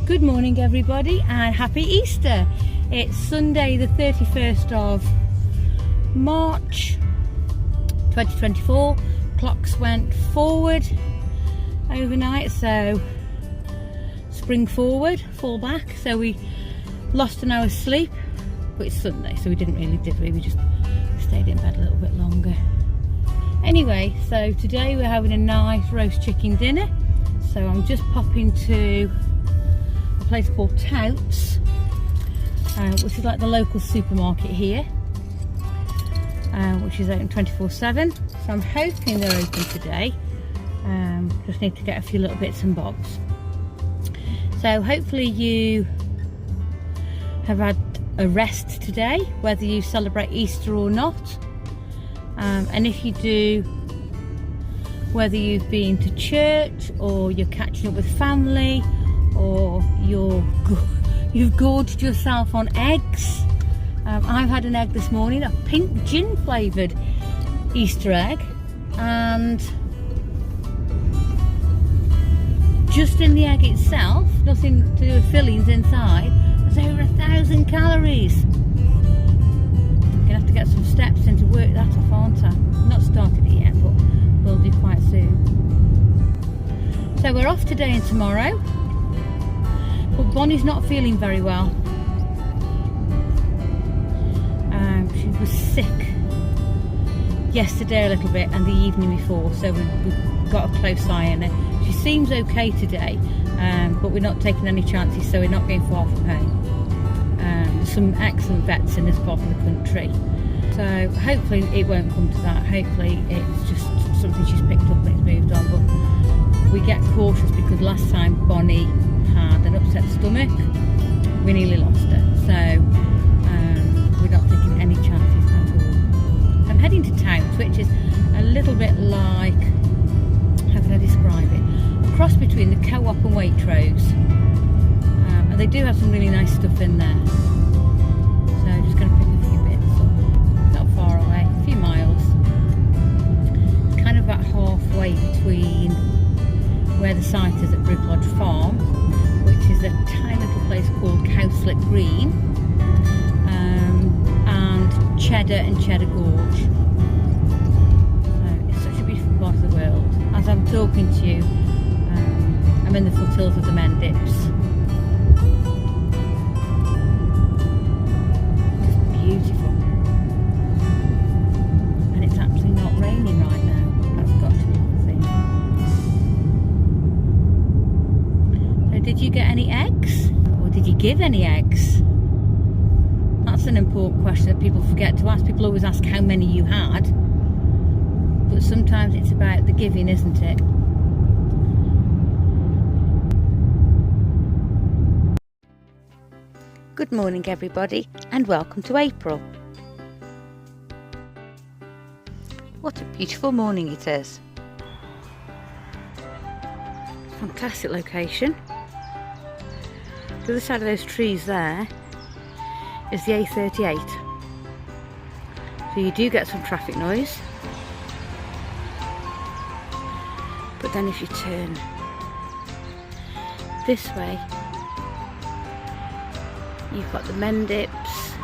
Good morning everybody and happy Easter. It's Sunday the 31st of March 2024. Clocks went forward overnight, so spring forward, fall back, so we lost an hour's sleep, but it's Sunday so we didn't really, did we? We just stayed in bed a little bit longer. Anyway, so today we're having a nice roast chicken dinner, so I'm just popping to a place called Touts, which is like the local supermarket here, which is open 24/7, so I'm hoping they're open today. Just need to get a few little bits and bobs. So hopefully you have had a rest today, whether you celebrate Easter or not, and if you do, whether you've been to church or you're catching up with family, or you've gorged yourself on eggs. I've had an egg this morning, a pink gin flavoured Easter egg, and just in the egg itself, nothing to do with fillings inside, there's over 1,000 calories. I'm gonna have to get some steps in to work that off, aren't I? Not started it yet, but we'll do quite soon. So we're off today and tomorrow, but Bonnie's not feeling very well. She was sick yesterday a little bit and the evening before, so we've got a close eye on her. She seems okay today, but we're not taking any chances, so we're not going far from home. There's some excellent vets in this part of the country, so hopefully it won't come to that. Hopefully it's just something she's picked up and it's moved on, but we get cautious because last time Bonnie had an upset stomach, we nearly lost her, so we're not taking any chances at all. I'm heading to Touts, which is a little bit like, how can I describe it, a cross between the Co-op and Waitrose, and they do have some really nice stuff in there, so I'm just going to pick a few bits up. Not far away, a few miles. It's kind of about halfway between where the site is at Brick Lodge Farm, which is a tiny little place called Cowslip Green, and Cheddar and Cheddar Gorge. So it's such a beautiful part of the world. As I'm talking to you, I'm in the foothills of the Mendips. Just beautiful. And it's actually not raining right now. That's got to be the thing. So did you get any eggs? Or did you give any eggs? That's an important question that people forget to ask. People always ask how many you had, but sometimes it's about the giving, isn't it? Good morning everybody, and welcome to April. What a beautiful morning it is. Fantastic location. The other side of those trees there is the A38, so you do get some traffic noise, but then if you turn this way, you've got the Mendips,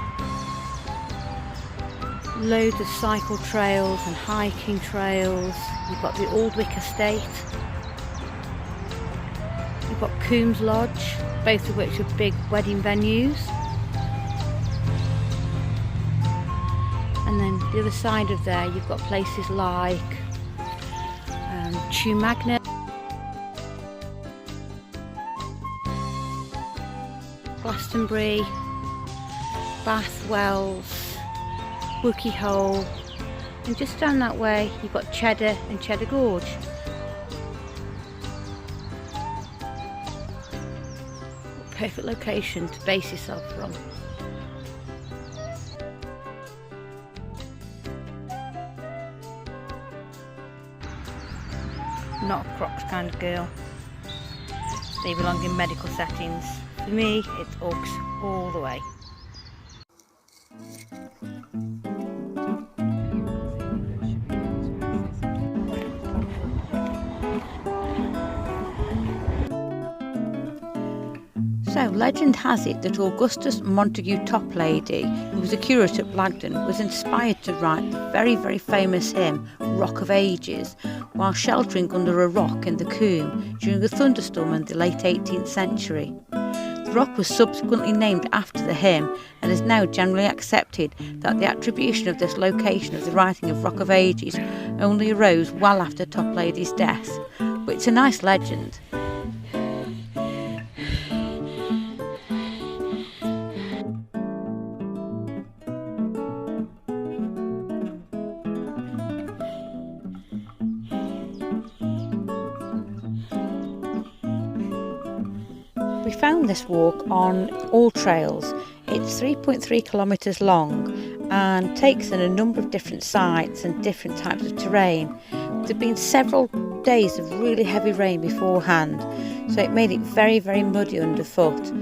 loads of cycle trails and hiking trails. You've got the Aldwick Estate, you've got Coombs Lodge, both of which are big wedding venues. And then the other side of there, you've got places like Magnet, Glastonbury, Bath Wells, Wookey Hole, and just down that way you've got Cheddar and Cheddar Gorge. Perfect location to base yourself from. Not a Crocs kind of girl. They belong in medical settings. For me, it's Uggs all the way. So, legend has it that Augustus Montague Toplady, who was a curate at Blagden, was inspired to write the very, very famous hymn, Rock of Ages, while sheltering under a rock in the Coombe during a thunderstorm in the late 18th century. The rock was subsequently named after the hymn and is now generally accepted that the attribution of this location of the writing of Rock of Ages only arose well after Toplady's death, but it's a nice legend. We found this walk on All Trails. It's 3.3 kilometres long and takes in a number of different sites and different types of terrain. There have been several days of really heavy rain beforehand, so it made it very, very muddy underfoot.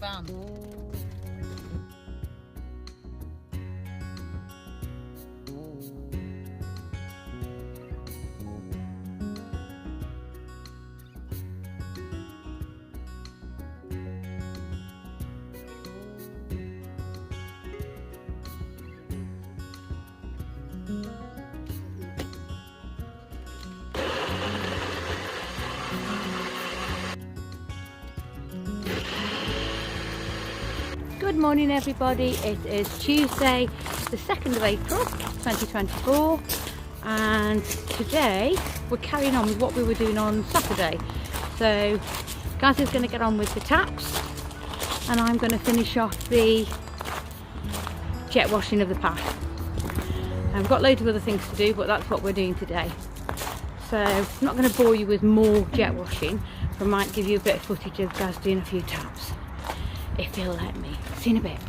Van. Good morning everybody, it is Tuesday the 2nd of April 2024 and today we're carrying on with what we were doing on Saturday. So Gaz is going to get on with the taps and I'm going to finish off the jet washing of the path. I've got loads of other things to do, but that's what we're doing today. So I'm not going to bore you with more jet washing, but I might give you a bit of footage of Gaz doing a few taps, if he'll let me. See you in a bit.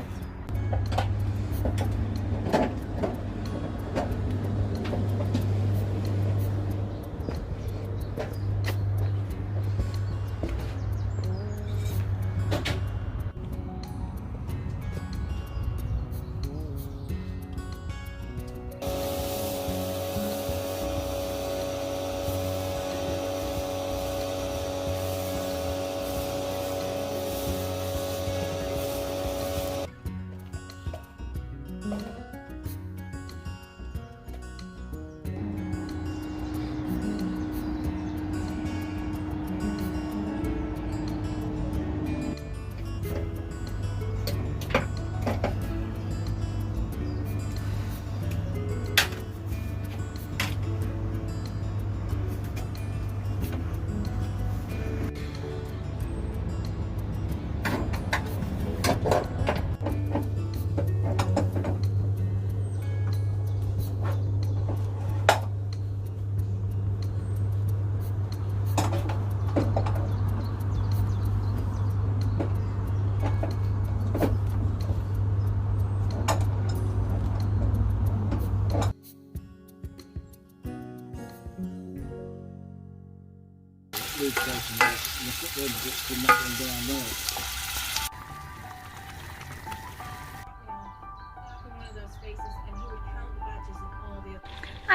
Hi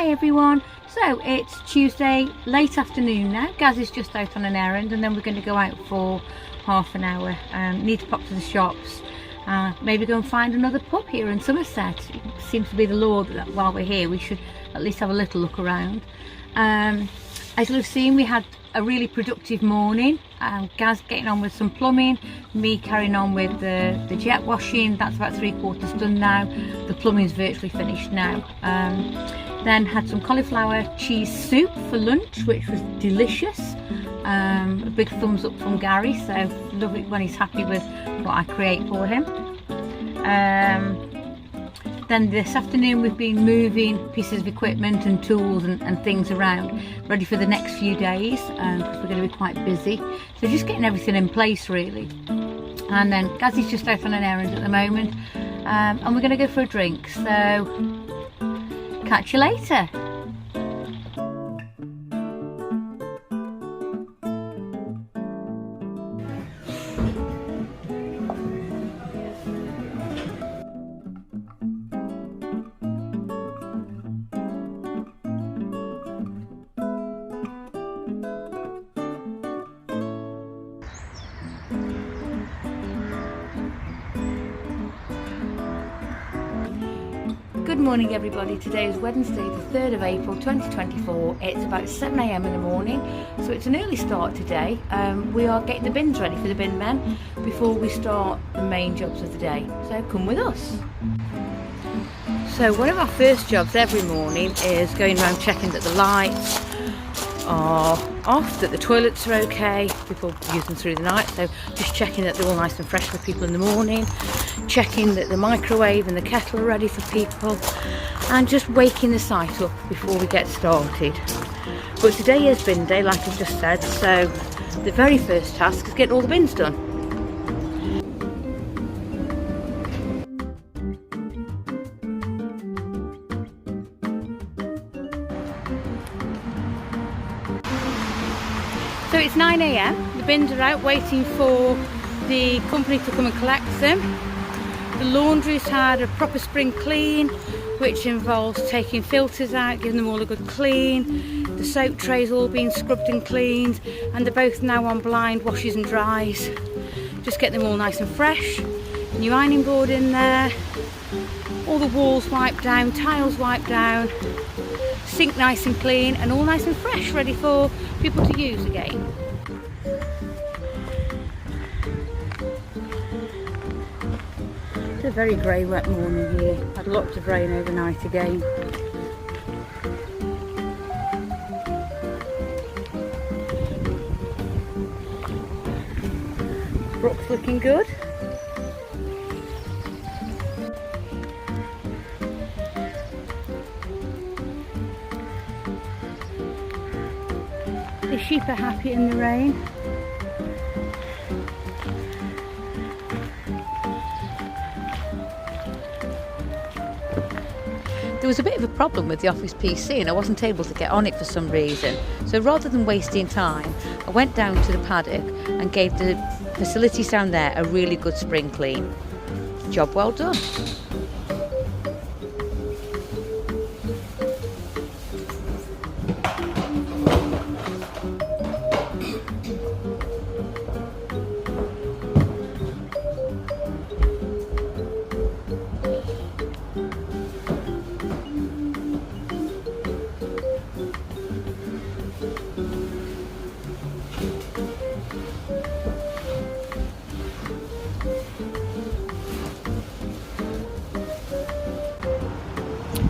everyone, so it's Tuesday late afternoon now. Gaz is just out on an errand and then we're going to go out for half an hour. Need to pop to the shops, maybe go and find another pub here in Somerset. It seems to be the law that while we're here we should at least have a little look around. As you'll have seen, we had a really productive morning. Gaz getting on with some plumbing, me carrying on with the jet washing. That's about 3/4 done now. The plumbing's virtually finished now. Then had some cauliflower cheese soup for lunch, which was delicious. A big thumbs up from Gary, so love it when he's happy with what I create for him. Then this afternoon we've been moving pieces of equipment and tools and things around, ready for the next few days, because we're going to be quite busy. So just getting everything in place really. And then Gazzy's just out on an errand at the moment, and we're going to go for a drink. So catch you later. Good morning everybody, today is Wednesday the 3rd of April 2024. It's about 7 AM in the morning, so it's an early start today. We are getting the bins ready for the bin men before we start the main jobs of the day, so come with us. So one of our first jobs every morning is going around checking that the lights are off, that the toilets are okay. People use them through the night, so just checking that they're all nice and fresh for people in the morning, checking that the microwave and the kettle are ready for people, and just waking the site up before we get started. But today is bin day, like I've just said, so the very first task is getting all the bins done. So it's 9 AM, the bins are out waiting for the company to come and collect them. The laundry's had a proper spring clean, which involves taking filters out, giving them all a good clean. The soap tray's all been scrubbed and cleaned, and they're both now on blind washes and dries. Just get them all nice and fresh. New ironing board in there, all the walls wiped down, tiles wiped down, sink nice and clean, and all nice and fresh, ready for people to use again. It's a very grey wet morning here. Had lots of rain overnight again. Brook's looking good. The sheep are happy in the rain. There was a bit of a problem with the office PC and I wasn't able to get on it for some reason. So rather than wasting time, I went down to the paddock and gave the facilities down there a really good spring clean. Job well done.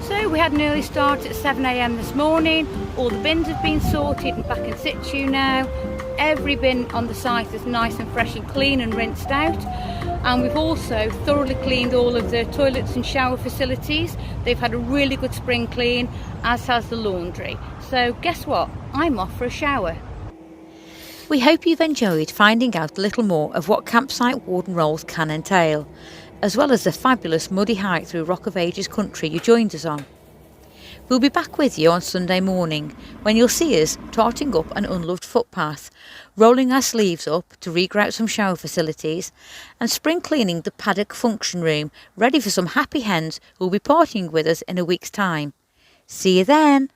So we had an early start at 7 AM this morning. All the bins have been sorted and back in situ now. Every bin on the site is nice and fresh and clean and rinsed out. And we've also thoroughly cleaned all of the toilets and shower facilities. They've had a really good spring clean, as has the laundry. So guess what? I'm off for a shower. We hope you've enjoyed finding out a little more of what campsite warden roles can entail, as well as the fabulous muddy hike through Rock of Ages country you joined us on. We'll be back with you on Sunday morning when you'll see us tarting up an unloved footpath, rolling our sleeves up to regrout some shower facilities and spring cleaning the paddock function room, ready for some happy hens who'll be partying with us in a week's time. See you then!